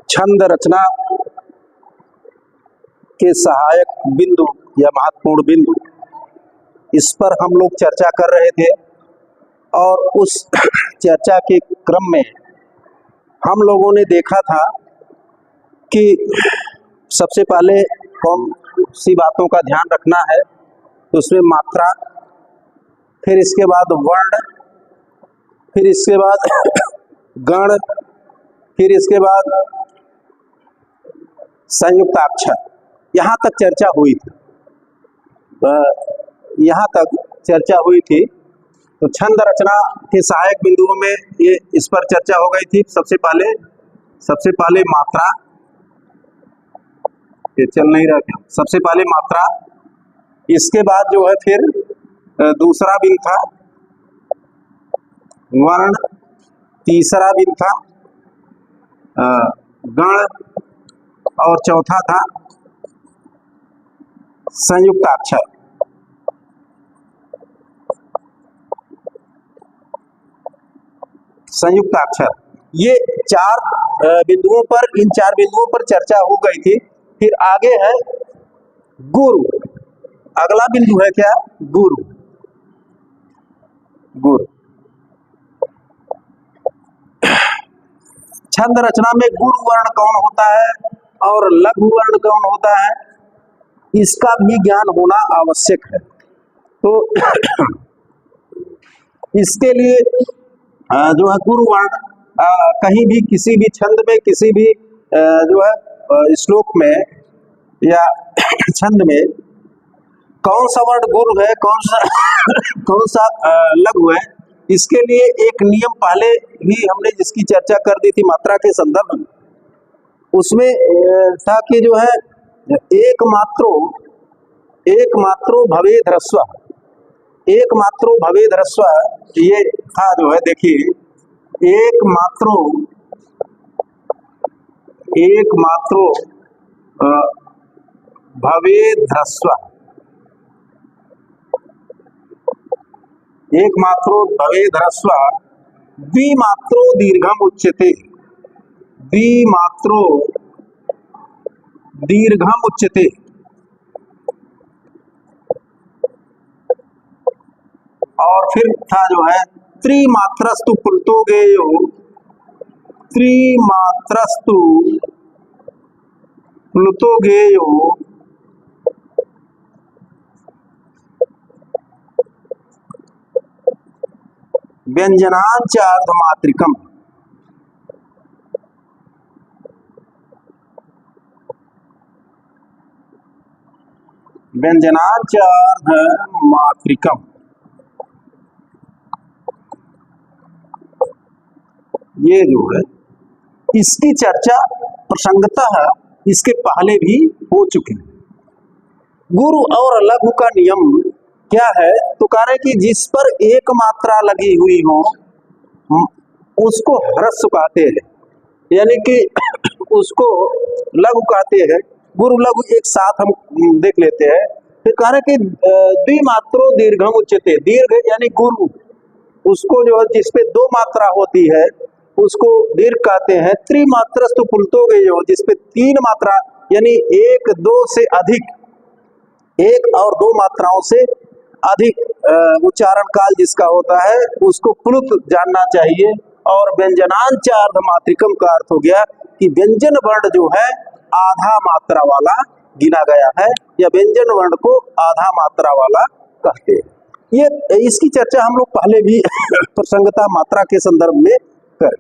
छंद रचना के सहायक बिंदु या महत्वपूर्ण बिंदु, इस पर हम लोग चर्चा कर रहे थे। और उस चर्चा के क्रम में हम लोगों ने देखा था कि सबसे पहले कौन सी बातों का ध्यान रखना है, तो उसमें मात्रा, फिर इसके बाद वर्ण, फिर इसके बाद गण, फिर इसके बाद संयुक्ताक्षर। यहाँ तक चर्चा हुई थी। यहाँ तक चर्चा हुई थी। तो छंद रचना के सहायक बिंदुओं में ये इस पर चर्चा हो गई थी। सबसे पहले मात्रा, ये चल नहीं रहा क्या? सबसे पहले मात्रा, इसके बाद जो है फिर दूसरा बिंदु था वर्ण, तीसरा बिंदु था गण, और चौथा था संयुक्ताक्षर। ये चार बिंदुओं पर, इन चार बिंदुओं पर चर्चा हो गई थी। फिर आगे है गुरु। अगला बिंदु है क्या? गुरु। छंद रचना में गुरु वर्ण कौन होता है और लघु वर्ण कौन होता है, इसका भी ज्ञान होना आवश्यक है। तो इसके लिए जो है गुरु वर्ण, कहीं भी किसी भी छंद में, किसी भी जो है श्लोक में या छंद में कौन सा वर्ण गुरु है, कौन सा लघु है, इसके लिए एक नियम पहले ही हमने जिसकी चर्चा कर दी थी मात्रा के संदर्भ में। उसमें था कि जो है एक मात्रो भवेद ह्रस्व, एक मात्रो भवेद ह्रस्व, ये था जो है, देखिए एक मात्रो भवेद ह्रस्व, एक मात्रो भवेद ह्रस्व, द्विमात्रो दीर्घम उच्यते, द्विमात्रो दीर्घम उच्यते। और फिर था जो है त्रिमात्रस्तु प्लुतो गेयो, त्रिमात्रस्तु प्लुतो गेयो व्यंजनांच अर्धमात्रिकम। व्यंजनांच अर्धमात्रिकम, ये जो है इसकी चर्चा प्रसंगतः इसके पहले भी हो चुकी है। गुरु और लघु का नियम क्या है? तो कह रहे कि जिस पर एक मात्रा लगी हुई हो उसको ह्रस्व कहते हैं, यानी कि उसको लघु कहते हैं। गुरु लघु एक साथ हम देख लेते हैं। फिर कह रहे कि द्विमात्रो दीर्घम उच्यते, दीर्घ यानी गुरु, उसको जो है जिसपे दो मात्रा होती है उसको दीर्घ कहते हैं। त्रिमात्रस्तु प्लुतो गेयो, जिसपे तीन मात्रा यानी एक, दो से अधिक, एक और दो मात्राओं से अधिक उच्चारण काल जिसका होता है उसको प्लुत जानना चाहिए। और व्यंजनांच अर्धमात्रिकम का अर्थ हो गया कि व्यंजन वर्ण जो है आधा मात्रा वाला गिना गया है, या व्यंजन वर्ण को आधा मात्रा वाला कहते हैं। ये इसकी चर्चा हम लोग पहले भी प्रसंगता मात्रा के संदर्भ में कर।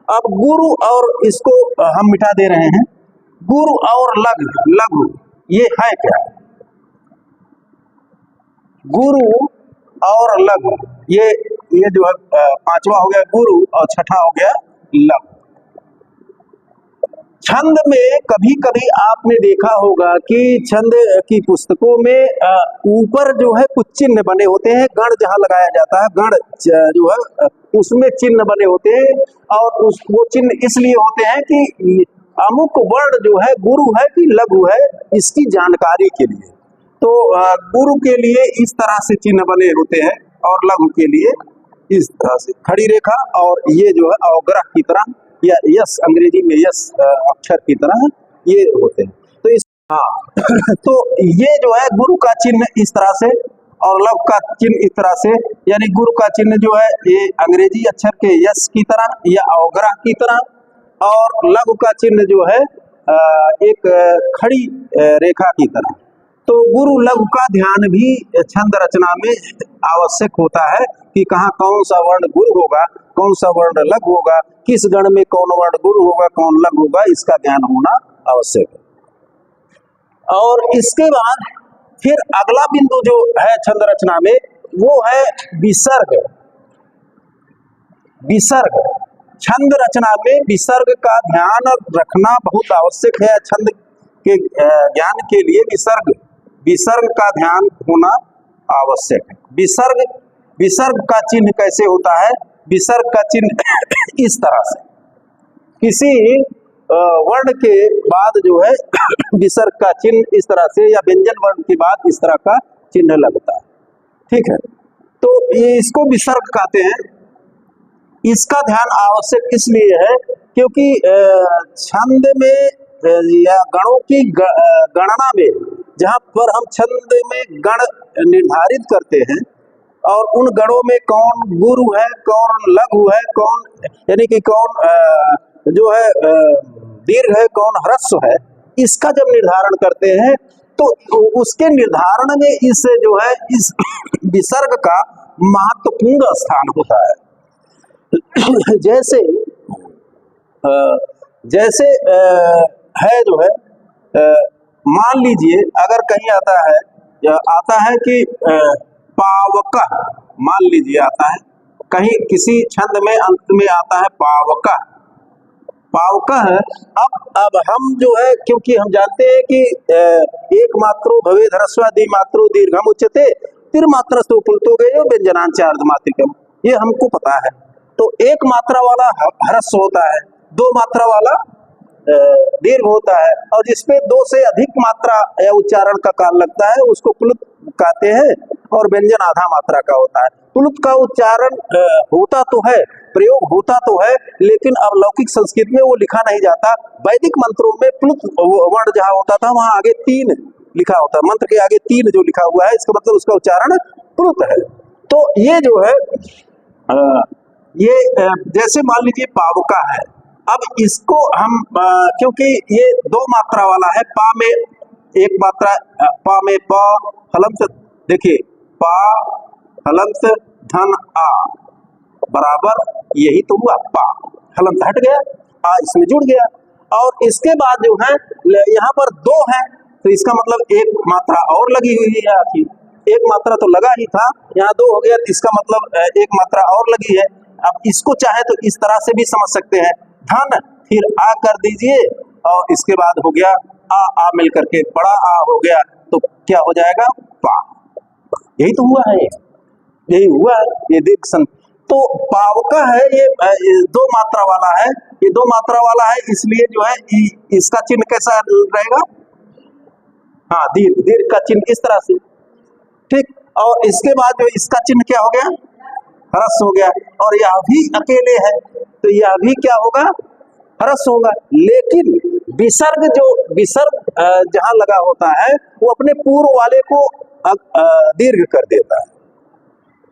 अब गुरु और इसको हम मिटा दे रहे हैं। गुरु और लघु ये है क्या? गुरु और लघु, ये जो है पांचवा हो गया गुरु और छठा हो गया लघु। छंद में कभी कभी आपने देखा होगा कि छंद की पुस्तकों में ऊपर जो है कुछ चिन्ह बने होते हैं। गण जहाँ लगाया जाता है, गण जो है उसमें चिन्ह बने होते हैं, और वो चिन्ह इसलिए होते हैं कि अमुक वर्ण जो है गुरु है कि लघु है, इसकी जानकारी के लिए। तो गुरु के लिए इस तरह से चिन्ह बने होते हैं और लघु के लिए इस तरह से खड़ी रेखा, और ये जो है अवग्रह की तरह या यस, अंग्रेजी में यस अक्षर की तरह ये होते हैं। तो इस हाँ तो ये जो है गुरु का चिन्ह इस तरह से और लघु का चिन्ह इस तरह से, यानी गुरु का चिन्ह जो है ये अंग्रेजी अक्षर के यस की तरह या अवग्रह की तरह, और लघु का चिन्ह जो है एक खड़ी रेखा की तरह। तो गुरु लघु का ध्यान भी छंद रचना में आवश्यक होता है कि कहाँ कौन सा वर्ण गुरु होगा, कौन सा वर्ण लघु होगा, किस गण में कौन वर्ण गुरु होगा, कौन लघु होगा, इसका ज्ञान होना आवश्यक है। और इसके बाद फिर अगला बिंदु जो है छंद रचना में वो है विसर्ग। विसर्ग छंद रचना में विसर्ग का ध्यान रखना बहुत आवश्यक है। छंद के ज्ञान के लिए विसर्ग का ध्यान होना आवश्यक है। विसर्ग का चिन्ह कैसे होता है? विसर्ग का चिन्ह इस तरह से, किसी वर्ण के बाद जो है विसर्ग का चिन्ह इस तरह से, या व्यंजन वर्ण के बाद इस तरह का चिन्ह लगता है। ठीक है, तो ये इसको विसर्ग कहते हैं। इसका ध्यान आवश्यक इसलिए है क्योंकि छंद में या गणों की गणना में, जहाँ पर हम छंद में गण निर्धारित करते हैं और उन गणों में कौन गुरु है, कौन लघु है, कौन यानी कि कौन जो है दीर्घ है, कौन ह्रस्व है, इसका जब निर्धारण करते हैं तो उसके निर्धारण में इस जो है इस विसर्ग का महत्वपूर्ण स्थान होता है। जैसे जैसे है जो है, मान लीजिए अगर कहीं आता है कि पावक, मान लीजिए आता है कहीं किसी छंद में अंत में आता है पावक है। अब हम जो है, क्योंकि हम जानते हैं कि एक मात्रो भवेद ह्रस्व द्विमात्रो दीर्घम उच्यते त्रिमात्रस्तु पुल्तो गयो व्यंजनांचार्धमात्रिकम, ये हमको पता है। तो एक मात्रा वाला ह्रस्व होता है, दो मात्रा वाला दीर्घ होता है, और जिसपे दो से अधिक मात्रा या उच्चारण का काल लगता है उसको प्लुत कहते हैं, और व्यंजन आधा मात्रा का होता है। प्लुत का उच्चारण होता तो है, प्रयोग होता तो है, लेकिन अब लौकिक संस्कृत में वो लिखा नहीं जाता। वैदिक मंत्रों में प्लुत वर्ण जहाँ होता था वहां आगे 3 लिखा होता है, मंत्र के आगे 3 जो लिखा हुआ है, इसका मतलब उसका उच्चारण प्लुत है। तो ये जो है ये जैसे मान लीजिए पावका है, अब इसको हम क्योंकि ये 2 मात्रा वाला है, पा में एक मात्रा, पा में प हलंत, देखिए पा हलंत धन आ बराबर यही तो हुआ, पा हलंत हट गया, आ इसमें जुड़ गया, और इसके बाद जो है यहाँ पर 2 है तो इसका मतलब एक मात्रा और लगी हुई है। आखिर एक मात्रा तो लगा ही था, यहाँ 2 हो गया, इसका मतलब एक मात्रा और लगी है। अब इसको चाहे तो इस तरह से भी समझ सकते हैं, धन फिर आ कर दीजिए और इसके बाद हो गया आ मिलकर के बड़ा आ हो गया, तो क्या हो जाएगा? पा। यही तो हुआ है, यही हुआ है, ये देख तो पावका है, ये 2 मात्रा वाला है, ये 2 मात्रा वाला है, इसलिए जो है इसका चिन्ह कैसा रहेगा? हाँ, दीर्घ का चिन्ह इस तरह से। ठीक, और इसके बाद जो इसका चिन्ह क्या हो गया? ह्रस्व हो गया, और यह भी अकेले है तो यह भी क्या होगा? ह्रस्व होगा। लेकिन विसर्ग जहां लगा होता है वो अपने पूर्व वाले को दीर्घ कर देता है,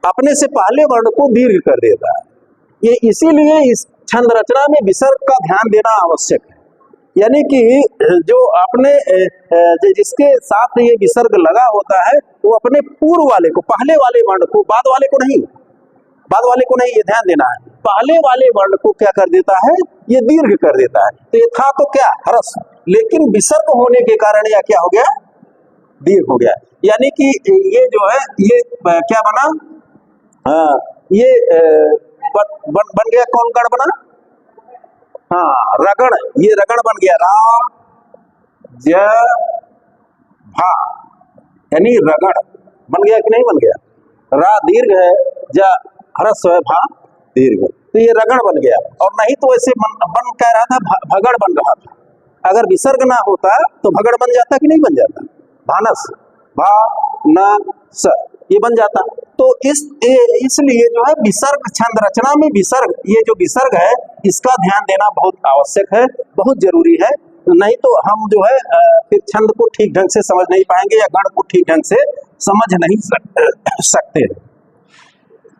अपने से पहले वर्ण को दीर्घ कर देता है। ये इसीलिए इस छंद रचना में विसर्ग का ध्यान देना आवश्यक है, यानी कि जो अपने जिसके साथ ये विसर्ग लगा होता है वो अपने पूर्व वाले को, पहले वाले वर्ण को, बाद वाले को नहीं, ये ध्यान देना है। पहले वाले वर्ण को क्या कर देता है? ये दीर्घ कर देता है। तो ये था तो क्या? ह्रस्व, लेकिन विसर्ग होने के कारण यह क्या हो गया? दीर्घ हो गया। यानी कि ये जो है ये क्या बना? ये बन गया, कौन गण बना? हाँ, रगण, ये रगण बन गया, रा ज भा, यानी रगण बन गया कि नहीं बन गया? रा दीर्घ है, जा ह्रस्व है, भा दीर्घ, तो ये रगण बन गया। और नहीं तो ऐसे बन कह रहा था, भगड़ बन रहा था। अगर विसर्ग ना होता तो भगड़ बन जाता कि नहीं बन जाता? भानस, भा न स, ये बन जाता। तो इसलिए जो है विसर्ग, छंद रचना में विसर्ग, ये जो विसर्ग है इसका ध्यान देना बहुत आवश्यक है, बहुत जरूरी है। नहीं तो हम जो है फिर छंद को ठीक ढंग से समझ नहीं पाएंगे या गण को ठीक ढंग से समझ नहीं सकते।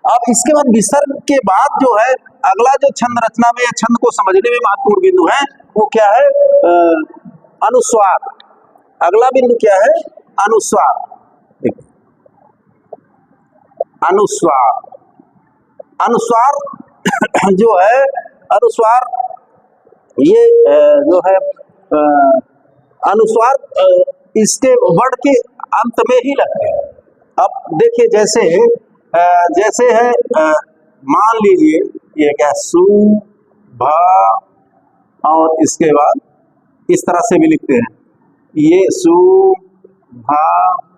अब इसके बाद विसर्ग के बाद जो है अगला जो छंद रचना में या छंद को समझने में महत्वपूर्ण बिंदु है वो क्या है? अनुस्वार। अगला बिंदु क्या है? अनुस्वार। अनुस्वार, अनुस्वार जो है, अनुस्वार ये जो है अनुस्वार इसके वर्ण के अंत में ही लगते हैं। अब देखिए जैसे है मान लीजिए ये क्या, सु भ, और इसके बाद इस तरह से भी लिखते हैं, ये सु भ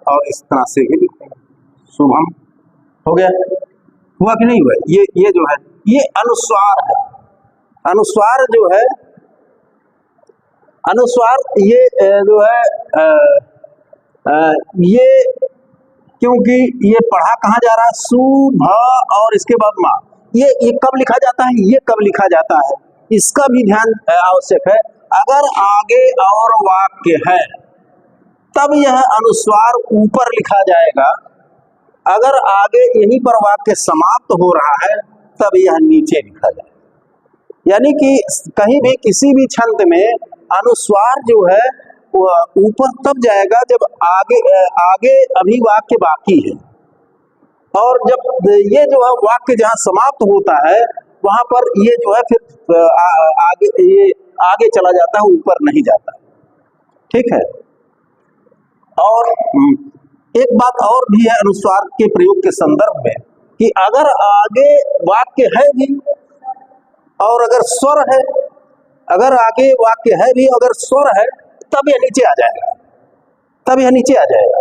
और इस तरह से भी लिखते हैं, शुभम। हो गया? हुआ कि नहीं हुआ? ये जो है ये अनुस्वार है। अनुस्वार जो है, अनुस्वार ये जो है ये क्योंकि ये पढ़ा कहाँ जा रहा है? सु भ और इसके बाद माँ। ये कब लिखा जाता है? ये कब लिखा जाता है इसका भी ध्यान आवश्यक है। अगर आगे और वाक्य है तब यह अनुस्वार ऊपर लिखा जाएगा, अगर आगे यहीं पर वाक्य समाप्त हो रहा है तब यह नीचे लिखा जाएगा। यानी कि कहीं भी किसी भी छंद में अनुस्वार जो है वो ऊपर तब जाएगा जब आगे अभी वाक्य बाकी है, और जब ये जो है वाक्य जहाँ समाप्त होता है वहां पर ये जो है फिर आगे चला जाता है, ऊपर नहीं जाता। ठीक है? और एक बात और भी है अनुस्वार के प्रयोग के संदर्भ में कि अगर आगे वाक्य है भी और अगर स्वर है, अगर आगे वाक्य है भी अगर स्वर है तब यह नीचे आ जाएगा, तब यह नीचे आ जाएगा।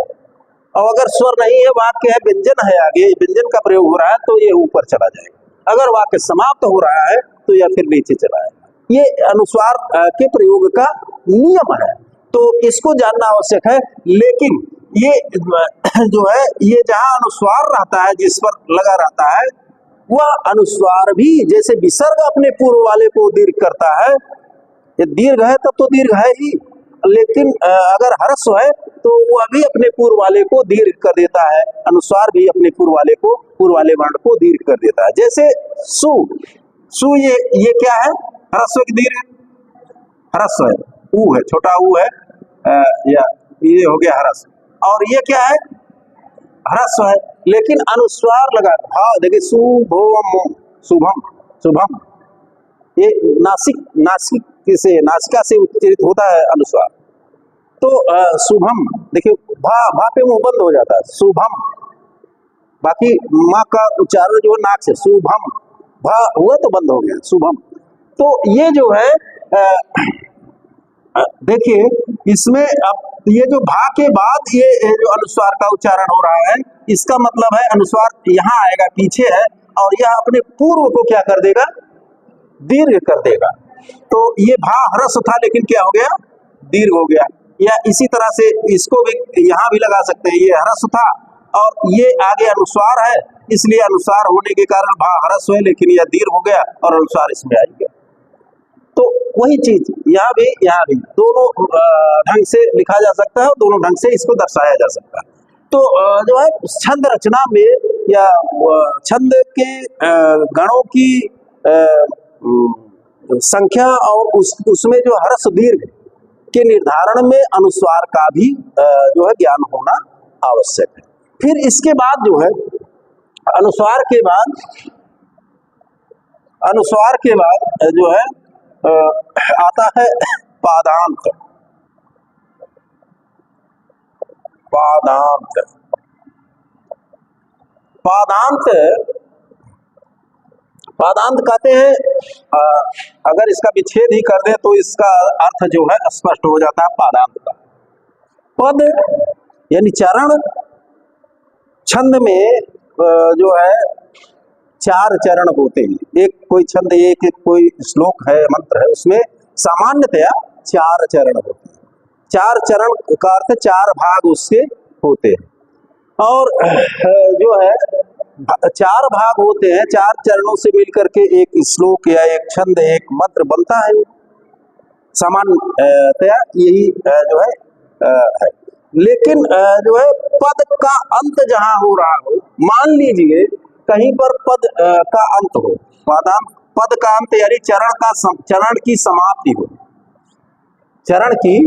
और अगर स्वर नहीं है, वाक्य है, व्यंजन है, आगे व्यंजन का प्रयोग हो रहा है तो ये ऊपर चला जाएगा। अगर वाक्य समाप्त हो रहा है तो यह फिर नीचे चला जाएगा। ये अनुस्वार के प्रयोग का नियम है, तो इसको जानना आवश्यक है। लेकिन ये जो है ये जहां अनुस्वार रहता है, जिस पर लगा रहता है, वह अनुस्वार भी जैसे विसर्ग अपने पूर्व वाले को दीर्घ करता है, ये दीर्घ है तब तो दीर्घ है ही, लेकिन अगर ह्रस्व है तो वह भी अपने पूर्व वाले को दीर्घ कर देता है। अनुस्वार भी अपने पूर्व वाले वर्ण को दीर्घ कर देता है। जैसे सु, सु ये क्या है? ह्रस्व की दीर्घ, ह्रस्व है, ऊ है, छोटा ऊ है, या ये हो गया ह्रस्व। और ये क्या है? ह्रस्व है, लेकिन अनुस्वार लगा। हाँ देखिए, शुभम, शुभम, शुभम, ये नासिका से उच्चारित होता है अनुस्वार। तो शुभम, देखिए भा पे मुंह बंद हो जाता है, शुभम। बाकी माँ का उच्चारण जो नाक से, शुभम, भा हुआ तो बंद हो गया, शुभम। तो ये जो है देखिए इसमें अब ये जो भा के बाद ये जो अनुस्वार का उच्चारण हो रहा है, इसका मतलब है अनुस्वार यहाँ आएगा, पीछे है, और यह अपने पूर्व को क्या कर देगा? दीर्घ कर देगा। तो ये भा ह्रस्व था लेकिन क्या हो गया? दीर्घ हो गया। या इसी तरह से इसको भी यहाँ भी लगा सकते हैं, ये ह्रस्व था और ये आगे अनुस्वार है, इसलिए अनुस्वार होने के कारण भा ह्रस्व है लेकिन यह दीर्घ हो गया और अनुस्वार इसमें आ गया। तो वही चीज यहाँ भी दोनों ढंग से लिखा जा सकता है और दोनों ढंग से इसको दर्शाया जा सकता है। तो जो है छंद रचना में या छंद के गणों की संख्या और उसमें जो ह्रस्व दीर्घ के निर्धारण में अनुस्वार का भी जो है ज्ञान होना आवश्यक है। फिर इसके बाद जो है अनुस्वार के बाद जो है आता है पादांत। पादांत कहते हैं, अगर इसका विच्छेद ही कर दे तो इसका अर्थ जो है स्पष्ट हो जाता है पादांत का। पद यानी चरण, छंद में जो है 4 चरण होते हैं। एक कोई छंद, एक कोई श्लोक है, मंत्र है, उसमें सामान्यतया 4 चरण होते हैं। 4 चरण का अर्थ 4 भाग उसके होते हैं। और जो है चार भाग होते हैं, चार चरणों से मिलकर के एक श्लोक या एक छंद, एक मंत्र बनता है। सामान्यतया यही जो है। लेकिन जो है पद का अंत जहां हो रहा हो, मान लीजिए कहीं पर पद का अंत हो, पद का अंत यानी चरण की समाप्ति हो, चरण की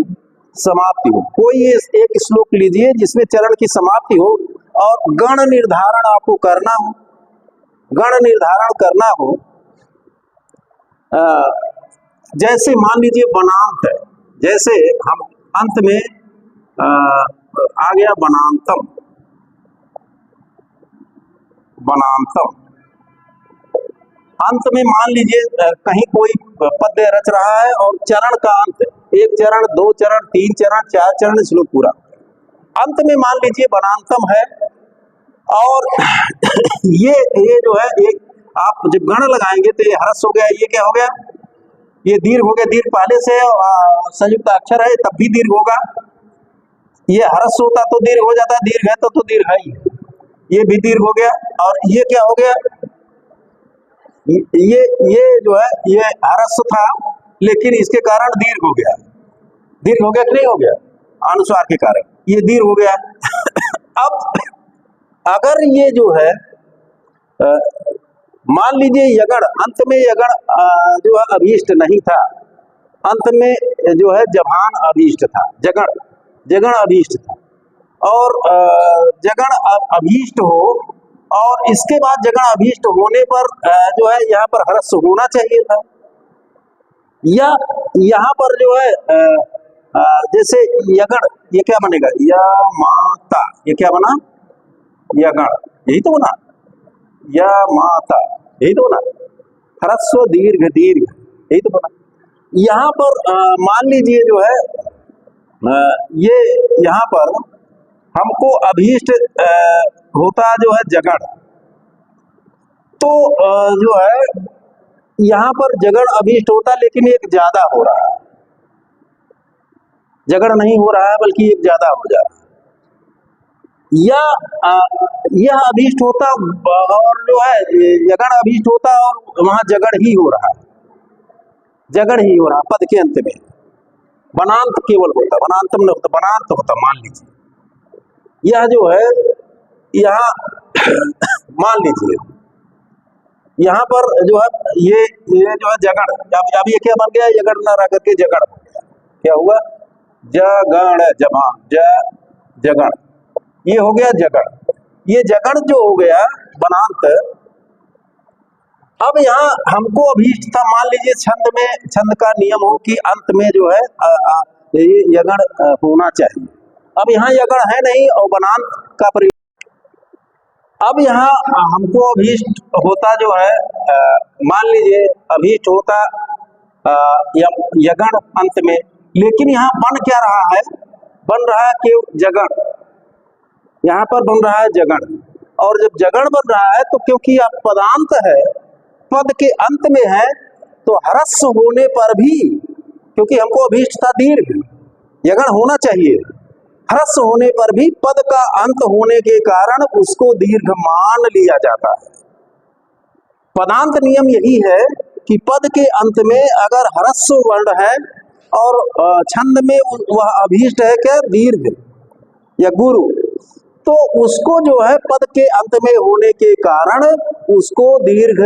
समाप्ति हो। कोई एक श्लोक लीजिए जिसमें चरण की समाप्ति हो और गण निर्धारण आपको करना हो, गण निर्धारण करना हो। जैसे मान लीजिए वनांत है, जैसे हम अंत में आ गया वनांतम, वनांतम अंत में मान लीजिए कहीं कोई पद्य रच रहा है और चरण का अंत, एक चरण, दो चरण, तीन चरण, चार चरण, श्लोक पूरा, अंत में मान लीजिए वनांतम है। और ये जो है एक आप जब गण लगाएंगे तो ये ह्रस्व हो गया, ये क्या हो गया, ये दीर्घ हो गया। दीर्घ पहले से संयुक्त अक्षर है तब भी दीर्घ होगा। ये ह्रस्व होता तो दीर्घ हो जाता, दीर्घ है तो दीर्घ है ही, ये भी दीर्घ हो गया। और ये क्या हो गया, ये जो है ये ह्रस्व था लेकिन इसके कारण दीर्घ हो गया। दीर्घ हो गया कि नहीं हो गया, अनुस्वार के कारण ये दीर्घ हो गया। अब अगर ये जो है मान लीजिए यगण, अंत में यगण जो है अभीष्ट नहीं था, अंत में जो है जभान अभीष्ट था, जगण अभीष्ट था। और जगण अभीष्ट हो और इसके बाद जगण अभीष्ट होने पर जो है यहाँ पर ह्रस्व होना चाहिए था, या यहाँ पर जो है जैसे यगण, ये क्या बनेगा, या माता, ये क्या बना, यगण, यही तो बना, या माता, यही तो बना, ह्रस्व दीर्घ दीर्घ, यही तो बना। यहाँ पर मान लीजिए जो है ये यहाँ पर हमको अभीष्ट होता जो है जगण, तो जो है यहाँ पर जगण अभीष्ट होता लेकिन एक ज्यादा हो रहा है, जगण नहीं हो रहा है बल्कि एक ज्यादा हो जा रहा है। या यह अभीष्ट होता और जो है जगण अभीष्ट होता और वहां जगण ही हो रहा है, जगण ही हो रहा पद के अंत में, वनांत केवल होता, वनांतम न होता, वनांत होता। मान लीजिए यह जो है यहाँ मान लीजिए यहाँ पर जो है ये जो है जगण, अब ये क्या बन गया, जगण ना रह करके जगण हो गया। क्या हुआ, जगण, जबान जगण, ये हो गया जगण। ये जगण जो हो गया वनांत, अब यहाँ हमको अभीष्ट था, मान लीजिए छंद में, छंद का नियम हो कि अंत में जो है ये यगण होना चाहिए। अब यहाँ यगण है नहीं और वनांत का प्रयोग, अब यहाँ हमको अभीष्ट होता जो है मान लीजिए अभीष्ट होता यगण अंत में, लेकिन यहाँ बन क्या रहा है, बन रहा है कि जगण, यहाँ पर बन रहा है जगण। और जब जगण बन रहा है तो क्योंकि आप पदांत है, पद के अंत में है, तो ह्रस्व होने पर भी, क्योंकि हमको अभीष्ट था दीर्घ, यगण होना चाहिए, ह्रस्व होने पर भी पद का अंत होने के कारण उसको दीर्घ मान लिया जाता है। पदांत नियम यही है कि पद के अंत में अगर ह्रस्व वर्ण है और छंद में वह अभीष्ट है क्या, दीर्घ या गुरु, तो उसको जो है पद के अंत में होने के कारण उसको दीर्घ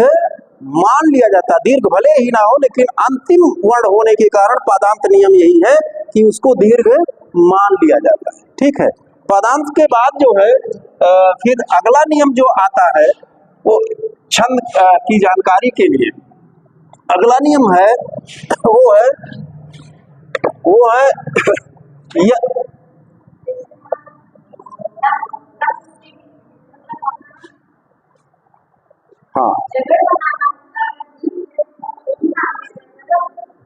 मान लिया जाता है। दीर्घ भले ही ना हो लेकिन अंतिम वर्ण होने के कारण पदांत नियम यही है कि उसको दीर्घ मान लिया जाता है। ठीक है, पदांत के बाद जो है फिर अगला नियम जो आता है वो छंद की जानकारी के लिए अगला नियम है, वो है हाँ,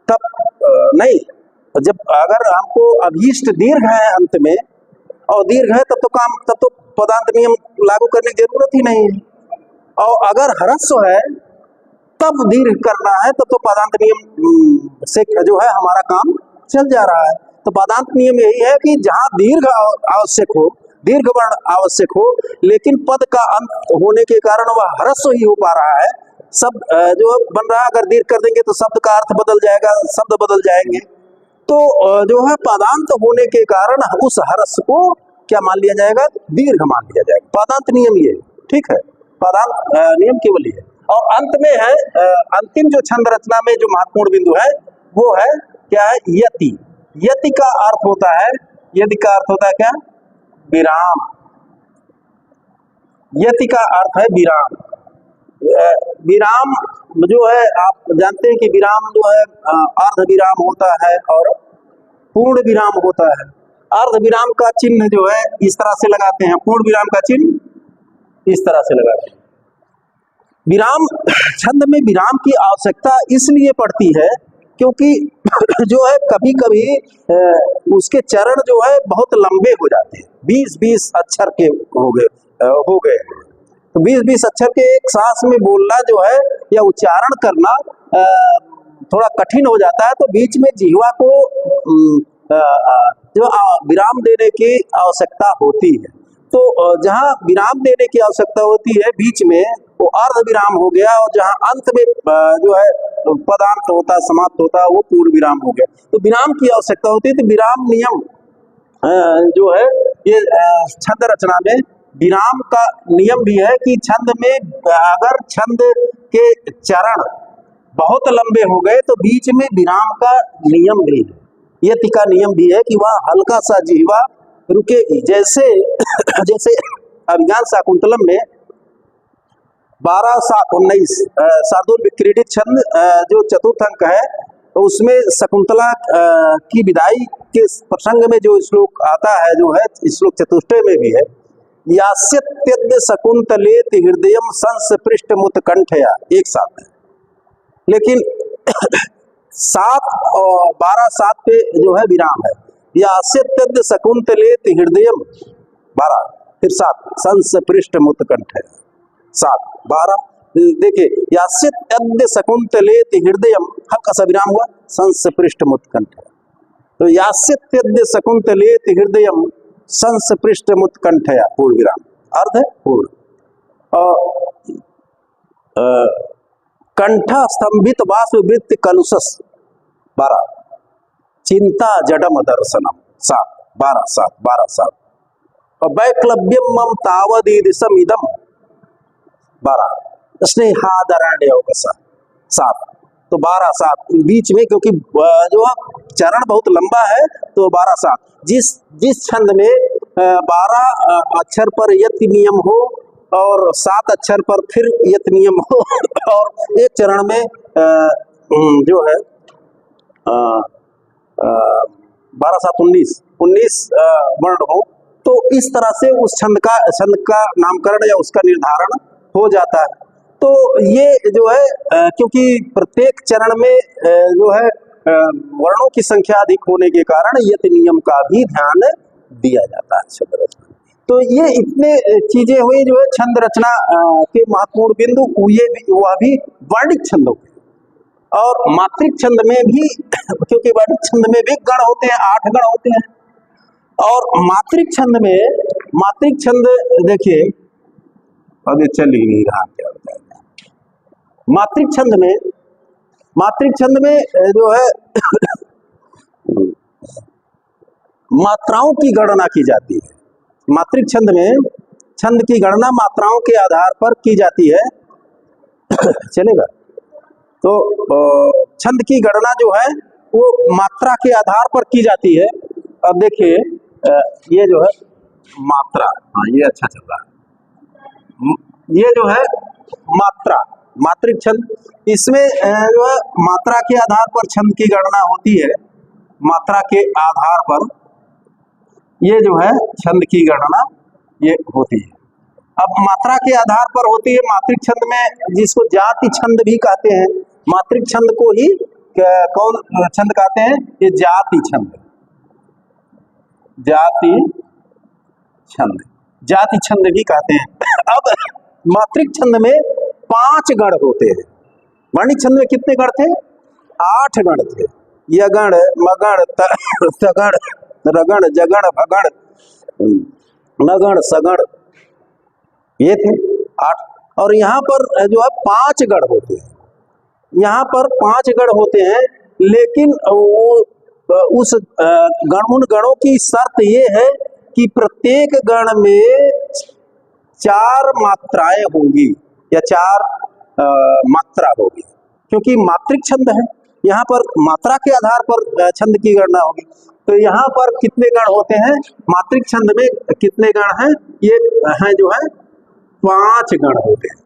तब नहीं, जब अगर हमको अभीष्ट दीर्घ है अंत में और दीर्घ है तब तो पदांत नियम लागू करने की जरूरत ही नहीं है। और अगर ह्रस्व है तब दीर्घ करना है तब तो पदांत नियम से जो है हमारा काम चल जा रहा है। तो पदांत नियम यही है कि जहां दीर्घ आवश्यक हो, दीर्घ वर्ण आवश्यक हो, लेकिन पद का अंत होने के कारण वह ह्रस्व ही हो पा रहा है। शब्द जो बन रहा है, अगर दीर्घ कर देंगे तो शब्द का अर्थ बदल जाएगा, शब्द बदल जाएंगे। तो जो है पदांत होने के कारण उस ह्रस्व को क्या मान लिया जाएगा, दीर्घ मान लिया जाएगा। पदांत नियम ये, ठीक है, पदांत नियम केवल ये। और अंत में है अंतिम जो छंद रचना में जो महत्वपूर्ण बिंदु है वो है क्या है, यति। यति का अर्थ होता है, यति का अर्थ होता है क्या, विराम। यति का अर्थ है विराम। विराम जो है आप जानते हैं कि विराम जो है अर्ध विराम होता है और पूर्ण विराम होता है। अर्ध विराम का चिन्ह जो है इस तरह से लगाते हैं, पूर्ण विराम का चिन्ह इस तरह से लगाते हैं। विराम, छंद में विराम की आवश्यकता इसलिए पड़ती है क्योंकि जो है कभी कभी उसके चरण जो है बहुत लंबे हो जाते हैं, 20-20 अक्षर के हो गए तो 20-20 अक्षर के एक सांस में बोलना जो है या उच्चारण करना थोड़ा कठिन हो जाता है। तो बीच में जिह्वा को जो विराम देने की आवश्यकता होती है। तो जहाँ विराम देने की आवश्यकता होती है बीच में, वो अर्ध विराम हो गया, और जहाँ अंत में जो है पदांत होता है, समाप्त होता है, वो पूर्ण विराम हो गया। तो विराम की आवश्यकता होती है। तो विराम नियम जो है ये छंद रचना में विराम का नियम भी है कि छंद में अगर छंद के चरण बहुत लंबे हो गए तो बीच में विराम का नियम भी है, यति का नियम भी है कि वह हल्का सा जिह्वा रुकेगी। जैसे जैसे अभिज्ञान शाकुंतलम में 12-7-19 शार्दूल विक्रीडित छंद जो चतुर्थ अंक है, तो उसमें शकुंतला की विदाई के प्रसंग में जो श्लोक आता है, जो है श्लोक चतुष्टय में भी है, यास्यत्यद्य शकुंतलेत हृदयम संस्पृष्ट मुत्कंठया, एक साथ है। लेकिन 7 और 12-7 पे जो है विराम है, यास्यत्यद्य शकुंतलेत हृदयम 12, फिर 7 संस्पृष्ट मुत्कंठया, 7-12। देखिए, यास्यत्यद्य शकुंतलेत हृदयम, हल्का सा विराम हुआ, संस्पृष्ट मुत्कंठया। तो यास्यत्यद्य शकुंतलेत हृदयम संस्पृष्ट मुत्कंठया, पूर्ण विराम, अर्थ है पूर्ण। कंठ स्तंभित वाष्पवृत्त कलुषस, 12, चिंता जडम दर्शनम, 7, और वैक्लव्यम मम तावदीदिशम इदम, 12, स्नेहादरण्यवसा, 7। तो 12-7 बीच में, क्योंकि जो चरण बहुत लंबा है तो 12-7। जिस छंद में 12 अक्षर पर यति नियम हो और 7 अक्षर पर फिर यति नियम हो और एक चरण में जो है 12-7-19 वर्ण हो, तो इस तरह से उस छंद का नामकरण या उसका निर्धारण हो जाता है। तो ये जो है क्योंकि प्रत्येक चरण में जो है वर्णों की संख्या अधिक होने के कारण यति नियम का भी ध्यान दिया जाता है छंद रचना। तो ये इतने चीजें हुई जो है छंद रचना के महत्वपूर्ण बिंदु, वह भी वर्णिक छंदों के। और मात्रिक छंद में भी, क्योंकि वर्णिक छंद में भी गण होते हैं, 8 गण होते हैं, और मात्रिक छंद देखिए अभी चल ही नहीं रहा, क्या बताया। मात्रिक छंद में जो है मात्राओं की गणना की जाती है। मात्रिक छंद में छंद की गणना मात्राओं के आधार पर की जाती है। चलेगा? तो छंद की गणना जो है वो मात्रा के आधार पर की जाती है। अब देखिए ये जो है मात्रा, हाँ ये अच्छा चल रहा है। ये जो है मात्रिक छंद, इसमें जो है मात्रा के आधार पर छंद की गणना होती है। मात्रा के आधार पर ये जो है छंद की गणना ये होती है। अब मात्रा के आधार पर होती है मात्रिक छंद में, जिसको जाति छंद भी कहते हैं। मात्रिक छंद को ही कौन छंद कहते हैं? ये जाति छंद, जाति छंद भी कहते हैं। अब मात्रिक छंद में 5 गण होते हैं। वर्णिक छंद में कितने गण थे? 8 गण थे। यगण, मगण, तगण, रगण, जगण, भगण, नगण सगण ये थे 8। और यहाँ पर जो है 5 गण होते हैं, यहाँ पर 5 गण होते हैं, लेकिन वो उस उन गणों की शर्त ये है कि प्रत्येक गण में 4 मात्राएं होंगी या 4 मात्रा होगी, क्योंकि मात्रिक छंद है, यहाँ पर मात्रा के आधार पर छंद की गणना होगी। तो यहाँ पर कितने गण होते हैं, मात्रिक छंद में कितने गण हैं, ये हैं जो है 5 गण होते हैं।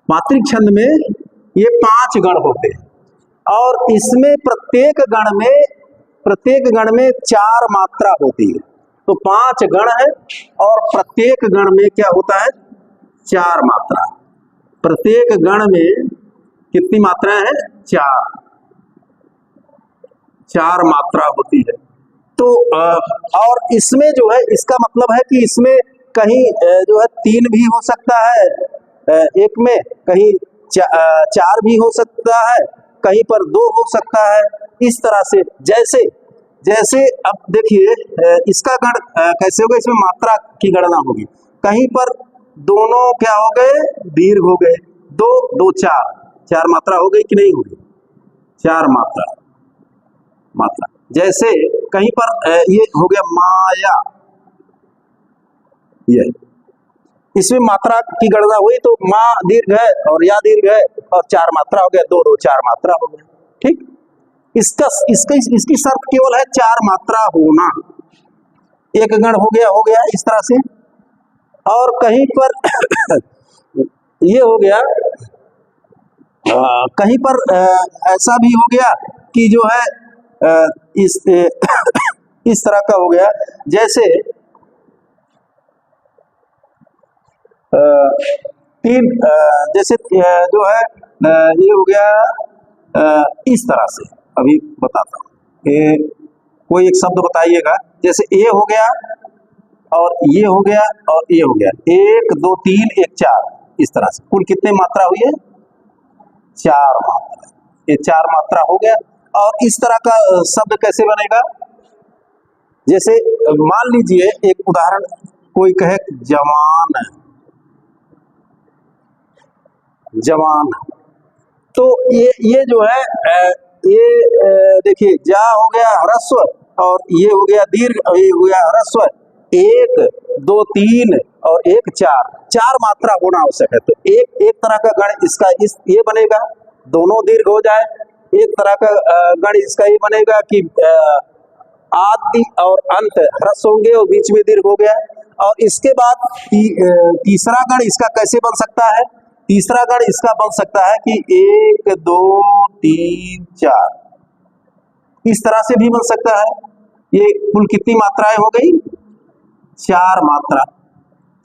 मात्रिक छंद में ये 5 गण होते हैं, और इसमें प्रत्येक गण में 4 मात्रा होती है। तो 5 गण है और प्रत्येक गण में क्या होता है, 4 मात्रा। प्रत्येक गण में कितनी मात्राएं हैं, 4 मात्रा होती है। तो और इसमें जो है, इसका मतलब है कि इसमें कहीं जो है 3 भी हो सकता है, एक में कहीं 4 भी हो सकता है, कहीं पर 2 हो सकता है, इस तरह से। जैसे अब देखिए इसका गण कैसे होगा, इसमें मात्रा की गणना होगी। कहीं पर दोनों क्या हो गए, दीर्घ हो गए, 2 2 4 मात्रा हो गई कि नहीं होगी, 4 मात्रा। जैसे कहीं पर ये हो गया माया, ये इसमें मात्रा की गणना हुई तो माँ दीर्घ है और या दीर्घ है और 4 मात्रा हो गया, 2 2 4 मात्रा हो गया। ठीक, इसकी शर्त केवल है 4 मात्रा होना। एक गण हो गया इस तरह से। और कहीं पर ये हो गया, कहीं पर ऐसा भी हो गया कि जो है इस तरह का हो गया, जैसे 3 जैसे जो है ये हो गया इस तरह से। अभी बताता हूँ, कोई एक शब्द बताइएगा, जैसे ए हो गया और ये हो गया और ये हो गया, 1 2 3 1 4, इस तरह से कुल कितने मात्रा हुई है, 4 मात्रा। ये 4 मात्रा हो गया। और इस तरह का शब्द कैसे बनेगा, जैसे मान लीजिए एक उदाहरण, कोई कहे जवान, तो ये जो है ये देखिए, जा हो गया ह्रस्व और ये हो गया दीर्घ और ये हो गया ह्रस्व, 1 2 3 और 1 4 मात्रा होना आवश्यक है। तो एक तरह का गण इसका ये बनेगा, दोनों दीर्घ हो जाए। एक तरह का गण इसका ये बनेगा कि आदि और अंत ह्रस्व होंगे और बीच में दीर्घ हो गया। और इसके बाद तीसरा गण इसका कैसे बन सकता है, तीसरा गण इसका बन सकता है कि 1 2 3 4, इस तरह से भी बन सकता है। ये कुल कितनी मात्राएं हो गई, 4 मात्रा।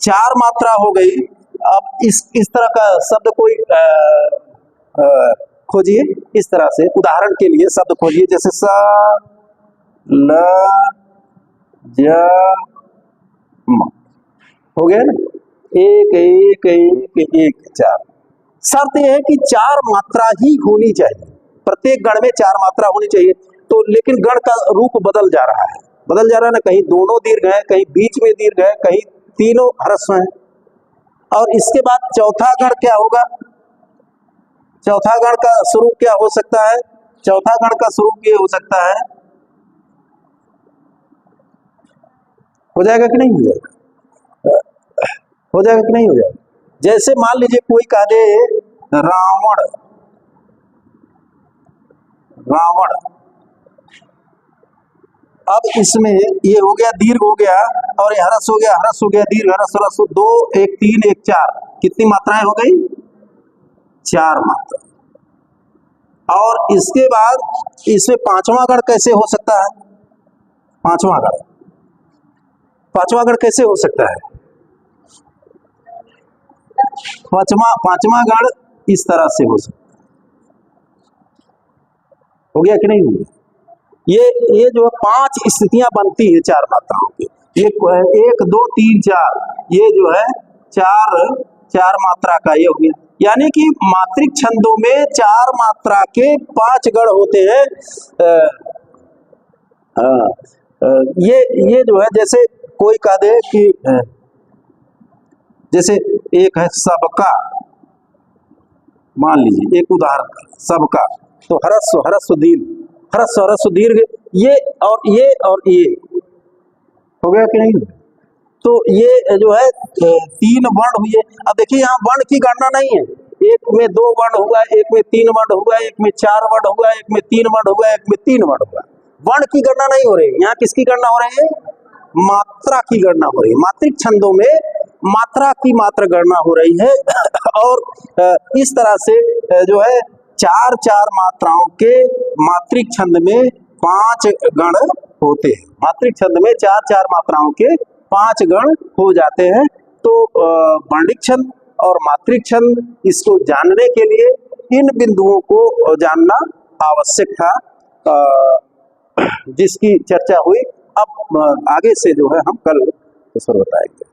4 मात्रा हो गई। अब इस तरह का शब्द कोई खोजिए, इस तरह से उदाहरण के लिए शब्द खोजिए, जैसे स ल ज म, हो गया ना, 1 1 1 1 4। शर्त यह है कि 4 मात्रा ही होनी चाहिए, प्रत्येक गण में 4 मात्रा होनी चाहिए। तो लेकिन गण का रूप बदल जा रहा है ना, कहीं दोनों दीर्घ है, कहीं बीच में दीर्घ है, कहीं तीनों ह्रस्व है। और इसके बाद चौथा गण क्या होगा, चौथा गण का स्वरूप क्या हो सकता है, चौथा गण का स्वरूप ये हो सकता है, हो जाएगा कि नहीं हो जाएगा, हो जाएगा कि नहीं हो जाएगा। जैसे मान लीजिए कोई कह दे रावण, अब इसमें ये हो गया दीर्घ हो गया और ये ह्रस्व हो गया दीर्घ ह्रस्व 2 1 3 1 4, कितनी मात्राएं हो गई, 4 मात्रा। और इसके बाद इसमें 5वां गण कैसे हो सकता है, 5वां गण कैसे हो सकता है, 5वां गण इस तरह से हो सकता है। हो गया कि नहीं हो गया। ये जो 5 स्थितियां बनती है 4 मात्राओं की, ये 1 2 3 4, ये जो है 4 मात्रा का ये हो गया। यानी कि मात्रिक छंदों में 4 मात्रा के 5 गण होते हैं। ये जो है, जैसे कोई कह दे कि जैसे एक है सबका, मान लीजिए एक उदाहरण सबका, तो ह्रस्व ह्रस्व दीर्घ, ह्रस्व ह्रस्व दीर्घ, ये और ये हो गया कि नहीं? तो ये जो है तीन वर्ण हुए। अब देखिए यहाँ वर्ण की गणना नहीं है, एक में 2 वर्ण हुआ, एक में 3 वर्ण हुआ, एक में 4 वर्ण हुआ, एक में 3 वर्ण हुआ, एक में 3 वर्ण हुआ। वर्ण की गणना नहीं हो रही, यहाँ किसकी गणना हो रही है? मात्रा की गणना हो रही है। मात्रिक छंदों में मात्रा की मात्र गणना हो रही है। और इस तरह से जो है 4 मात्राओं के मात्रिक छंद में 5 गण होते हैं। मात्रिक छंद में 4 मात्राओं के 5 गण हो जाते हैं। तो वर्णिक छंद और मात्रिक छंद, इसको जानने के लिए इन बिंदुओं को जानना आवश्यक था, जिसकी चर्चा हुई। अब आगे से जो है हम कल बताएंगे।